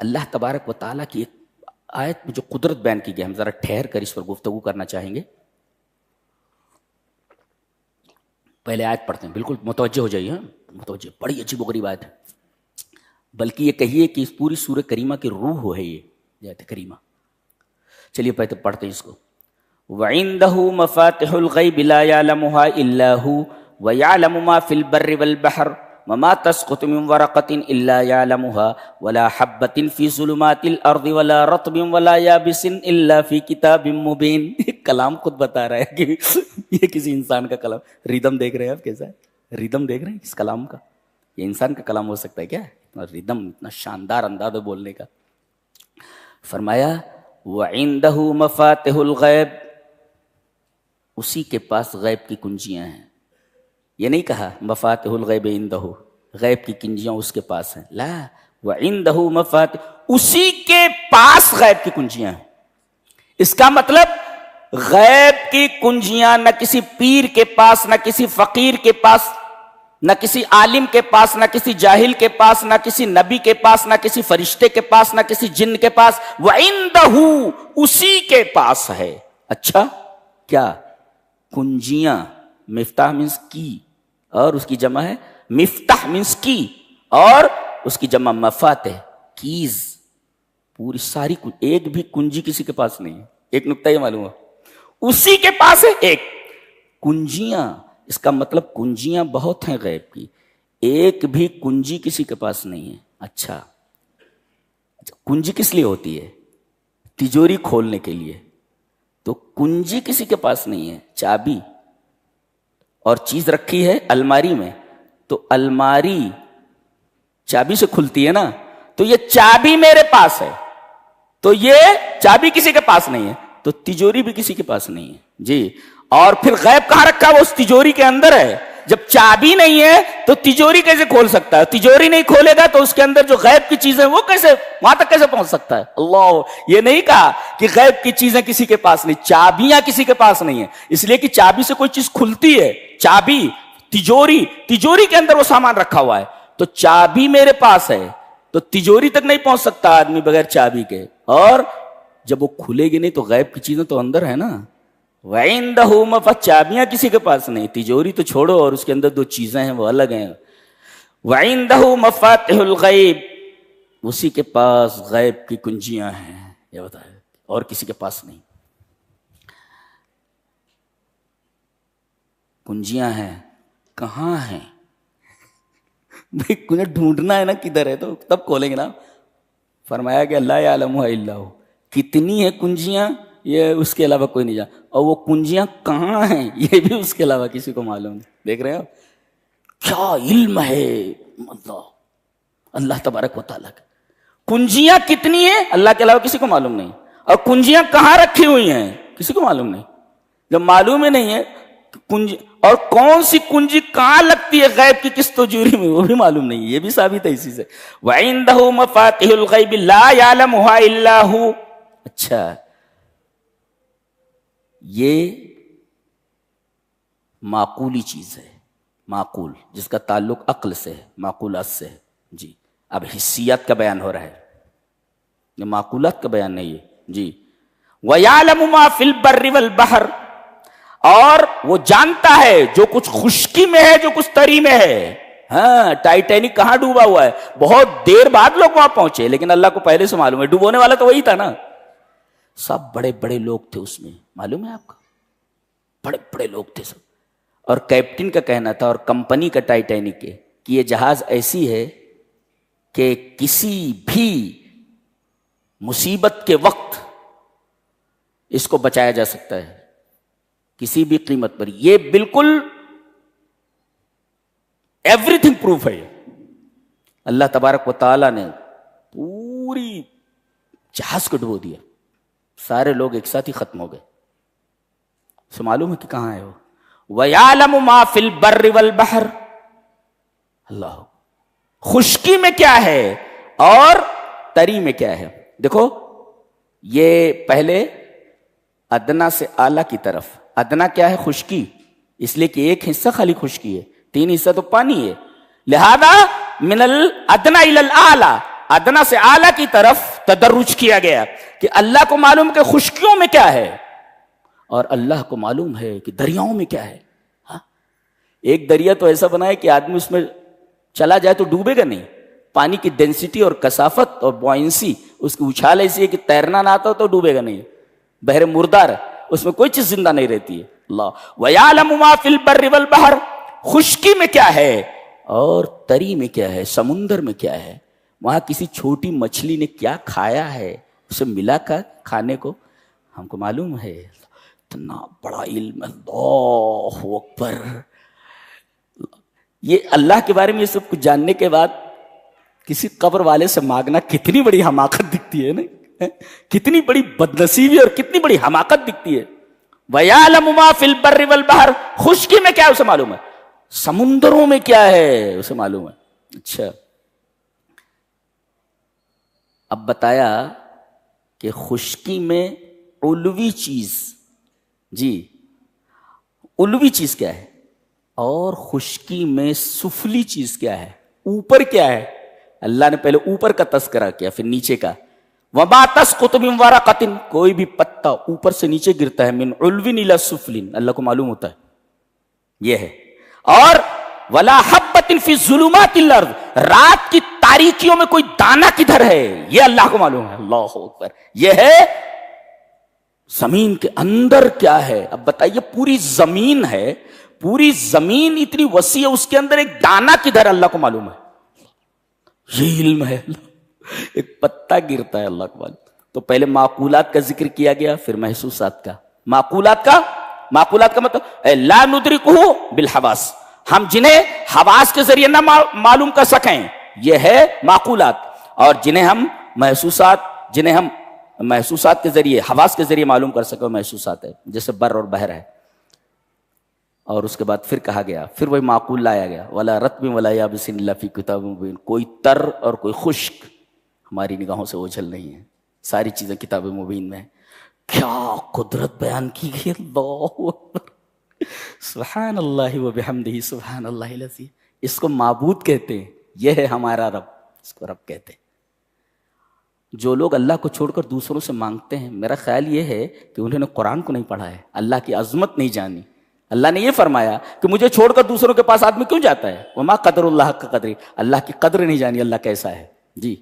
اللہ تبارک و تعالیٰ کی ایک آیت میں جو قدرت بیان کی گئی، ہم ذرا ٹھہر کر اس پر گفتگو کرنا چاہیں گے. پہلے آیت پڑھتے ہیں، بالکل متوجہ ہو جائیے. متوجہ، بڑی عجیب و غریب آیت ہے، بلکہ یہ کہیے کہ اس پوری سورہ کریمہ کی روح ہے یہ آیت کریمہ. چلیے پہلے پڑھتے ہیں اس کو. وَعِندَهُ مَفَاتِحُ الْغَيْبِ لَا يَعْلَمُهَا إِلَّا هُوَ وَيَعْلَمُ مَا فِي الْبَرِّ وَالْبَحْرِ وَمَا تَسْقُطُ مِنْ وَرَقَةٍ إِلَّا يَعْلَمُهَا وَلَا حَبَّةٍ فِي ظُلُمَاتِ الْأَرْضِ وَلَا رَطْبٍ وَلَا يَابِسٍ إِلَّا فِي كِتَابٍ مُبِينٍ. کلام خود بتا رہا ہے کہ یہ کسی انسان کا کلام. ریدم دیکھ رہے ہیں آپ کیسا ہے؟ ریدم دیکھ رہے ہیں اس کلام کا؟ یہ انسان کا کلام ہو سکتا ہے کیا؟ اتنا ریدم، اتنا شاندار انداز ہے بولنے کا. فرمایا وَعِندَهُ مَفَاتِحُ الْغَيْبِ، اسی کے پاس غیب کی کنجیاں ہیں. یہ نہیں کہا مفاتح الغیب عندہ، غیب کی کنجیاں اس کے پاس ہیں. لا، وعندہ مفاتح، اسی کے پاس غیب کی کنجیاں ہیں. اس کا مطلب غیب کی کنجیاں نہ کسی پیر کے پاس، نہ کسی فقیر کے پاس، نہ کسی عالم کے پاس، نہ کسی جاہل کے پاس، نہ کسی نبی کے پاس، نہ کسی فرشتے کے پاس، نہ کسی جن کے پاس. وعندہ، اسی کے پاس ہے. اچھا، کیا کنجیاں؟ مفتاح مینس کی، اور اس کی جمع ہے مفتاح مینس کی، اور اس کی جمع مفاتح کیز. پوری ساری ایک بھی کنجی کسی کے پاس نہیں ہے. ایک نقطہ یہ معلوم ہے، اسی کے پاس ہے ایک. کنجیاں، اس کا مطلب کنجیاں بہت ہیں غیب کی، ایک بھی کنجی کسی کے پاس نہیں ہے. اچھا، کنجی کس لیے ہوتی ہے؟ تجوری کھولنے کے لیے. تو کنجی کسی کے پاس نہیں ہے. چابی اور چیز رکھی ہے الماری میں، تو الماری چابی سے کھلتی ہے نا، تو یہ چابی میرے پاس ہے، تو یہ چابی کسی کے پاس نہیں ہے، تو تجوری بھی کسی کے پاس نہیں ہے جی. اور پھر غیب کہاں رکھا؟ وہ اس تجوری کے اندر ہے. جب چابی نہیں ہے تو تجوری کیسے کھول سکتا ہے؟ تجوری نہیں کھولے گا تو اس کے اندر جو غیب کی چیزیں وہ کیسے وہاں تک کیسے پہنچ سکتا ہے؟ اللہ، یہ نہیں کہا کہ غیب کی چیزیں کسی کے پاس نہیں، چابیاں کسی کے پاس نہیں ہیں. اس لیے کہ چابی سے کوئی چیز کھلتی ہے. چابی، تجوری کے اندر وہ سامان رکھا ہوا ہے، تو چابی میرے پاس ہے تو تجوری تک نہیں پہنچ سکتا آدمی بغیر چابی کے. اور جب وہ کھلے گی نہیں تو غیب کی چیزیں تو اندر ہے نا. وَعِندَهُ مَفَاتِحُ، چابیاں کسی کے پاس نہیں، تجوری تو چھوڑو، اور اس کے اندر دو چیزیں ہیں وہ الگ ہیں. وَعِندَهُ مَفَاتِحُ الْغَيْبِ، اسی کے پاس غیب کی کنجیاں ہیں. یہ بتایا، اور کسی کے پاس نہیں. کنجیاں ہیں، کہاں ہیں؟ بھئی کنجیں ڈھونڈنا ہے نا کدھر ہے، تو تب کھولیں گے نا. فرمایا کہ لا یعلمھا الا ہو. کتنی ہیں کنجیاں یہ اس کے علاوہ کوئی نہیں جان، اور وہ کنجیاں کہاں ہیں یہ بھی اس کے علاوہ کسی کو معلوم نہیں. دیکھ رہے ہیں آپ کیا علم ہے اللہ تبارک و تعالیٰ کا. کنجیاں کتنی ہیں اللہ کے علاوہ کسی کو معلوم نہیں، اور کنجیاں کہاں رکھی ہوئی ہیں کسی کو معلوم نہیں. جب معلوم ہی نہیں ہے کنجی، اور کون سی کنجی کہاں لگتی ہے غیب کی کس تجوری میں وہ بھی معلوم نہیں. یہ بھی ثابت ہے اسی سے. وَعِندَهُ مَفَاتِحُ الْغَيْبِ لَا يَعْلَمُهَا إِلَّا هُوَ. اچھا، یہ معقولی چیز ہے، معقول جس کا تعلق عقل سے ہے، معقولات سے ہے جی. اب حسیات کا بیان ہو رہا ہے، یہ معقولات کا بیان نہیں ہے جی. وَيَعْلَمُ مَا فِي الْبَرِّ وَالْبَحْرِ، اور وہ جانتا ہے جو کچھ خشکی میں ہے جو کچھ تری میں ہے. ہاں، ٹائٹینک کہاں ڈوبا ہوا ہے، بہت دیر بعد لوگ وہاں پہنچے، لیکن اللہ کو پہلے سے معلوم ہے. ڈوبونے والا تو وہی تھا نا. سب بڑے بڑے لوگ تھے اس میں، معلوم ہے آپ کو، بڑے بڑے لوگ تھے سب. اور کیپٹن کا کہنا تھا، اور کمپنی کا ٹائٹینک کے، کہ یہ جہاز ایسی ہے کہ کسی بھی مصیبت کے وقت اس کو بچایا جا سکتا ہے کسی بھی قیمت پر. یہ بالکل ایوری تھنگ پروف ہے. اللہ تبارک و تعالیٰ نے پوری جہاز کو ڈبو دیا، سارے لوگ ایک ساتھ ہی ختم ہو گئے. اسے معلوم ہے کہ کہاں ہے وہ. وَيَعْلَمُ مَا فِي الْبَرِّ وَالْبَحْرِ. اللہ، خشکی میں کیا ہے اور تری میں کیا ہے. دیکھو یہ پہلے ادنا سے اعلیٰ کی طرف. ادنا کیا ہے؟ خشکی، اس لیے کہ ایک حصہ خالی خشکی ہے، 3 حصہ تو پانی ہے. لہذا من الادنا الى الاعلی، ادنا سے اعلیٰ کی طرف تدرج کیا گیا کہ اللہ کو معلوم کہ خشکیوں میں کیا ہے اور اللہ کو معلوم ہے کہ دریاؤں میں کیا ہے. ایک دریا تو ایسا بنا ہے کہ آدمی اس میں چلا جائے تو ڈوبے گا نہیں. پانی کی ڈینسٹی اور کثافت اور بوئنسی، اس کی اچھال ایسی ہے کہ تیرنا نہ آتا ہو تو ڈوبے گا نہیں. بحر مردار ہے، اس میں کوئی چیز زندہ نہیں رہتی ہے. اللہ وَيَعْلَمُ مَا فِي الْبَرِّ وَالْبَحْرِ، خشکی میں کیا ہے اور تری میں کیا ہے، سمندر میں کیا ہے. وہاں کسی چھوٹی مچھلی نے کیا کھایا ہے، اسے ملا کر کھانے کو ہم کو معلوم ہے. اتنا بڑا علم، اللہ اکبر. یہ اللہ کے بارے میں یہ سب کچھ جاننے کے بعد کسی قبر والے سے مانگنا کتنی بڑی حماقت دکھتی ہے نا، کتنی بڑی بدنصیبی اور کتنی بڑی حماقت دکھتی ہے. وَيَعْلَمُ مَا فِي الْبَرِّ وَالْبَحْرِ، خشکی میں کیا ہے اسے معلوم ہے، سمندروں میں کیا ہے اسے معلوم ہے. اچھا اب بتایا کہ خشکی میں علوی چیز، جی علوی چیز کیا ہے اور خشکی میں سفلی چیز کیا ہے، اوپر کیا ہے. اللہ نے پہلے اوپر کا تذکرہ کیا پھر نیچے کا. وَمَا تَسْقُطُ مِن وَرَقَةٍ، کوئی بھی پتا اوپر سے نیچے گرتا ہے، من علو الی سفل، اللہ کو معلوم ہوتا ہے یہ ہے. اور وَلَا حَبَّةٍ فِي ظُلُمَاتِ الْأَرْضِ، رات کی تاریکیوں میں کوئی دانہ کدھر ہے یہ اللہ کو معلوم ہے. اللہ اکبر. یہ ہے زمین کے اندر کیا ہے. اب بتائیے پوری زمین ہے، پوری زمین اتنی وسیع ہے، اس کے اندر ایک دانہ کدھر اللہ کو معلوم ہے. یہ علم ہے. ایک پتا گرتا ہے اللہ کو معلوم. تو پہلے معقولات کا ذکر کیا گیا، پھر محسوسات کا. معقولات کا مطلب لا ندرکہ بالحواس، ہم جنہیں حواس کے ذریعے نہ معلوم کر سکیں یہ ہے معقولات. اور جنہیں ہم محسوسات کے ذریعے، حواس کے ذریعے معلوم کر سکیں محسوسات ہے، جیسے بر اور بحر ہے. اور اس کے بعد پھر کہا گیا، پھر وہی معقول لایا گیا، ولا رطب ولا یابس الا فی کتاب مبین. کوئی تر اور کوئی خشک ہماری نگاہوں سے اوجھل نہیں ہے، ساری چیزیں کتاب مبین میں. کیا قدرت بیان کی گئی. اللہ اکبر، سبحان اللہ وبحمدہ سبحان اللہ العظیم. اس کو معبود کہتے ہیں، یہ ہے ہمارا رب، اس کو رب کہتے ہیں. جو لوگ اللہ کو چھوڑ کر دوسروں سے مانگتے ہیں، میرا خیال یہ ہے کہ انہوں نے قرآن کو نہیں پڑھا ہے، اللہ کی عظمت نہیں جانی. اللہ نے یہ فرمایا کہ مجھے چھوڑ کر دوسروں کے پاس آدمی کیوں جاتا ہے. وما قدر اللہ کا قدر، اللہ کی قدر نہیں جانی، اللہ کیسا ہے. جی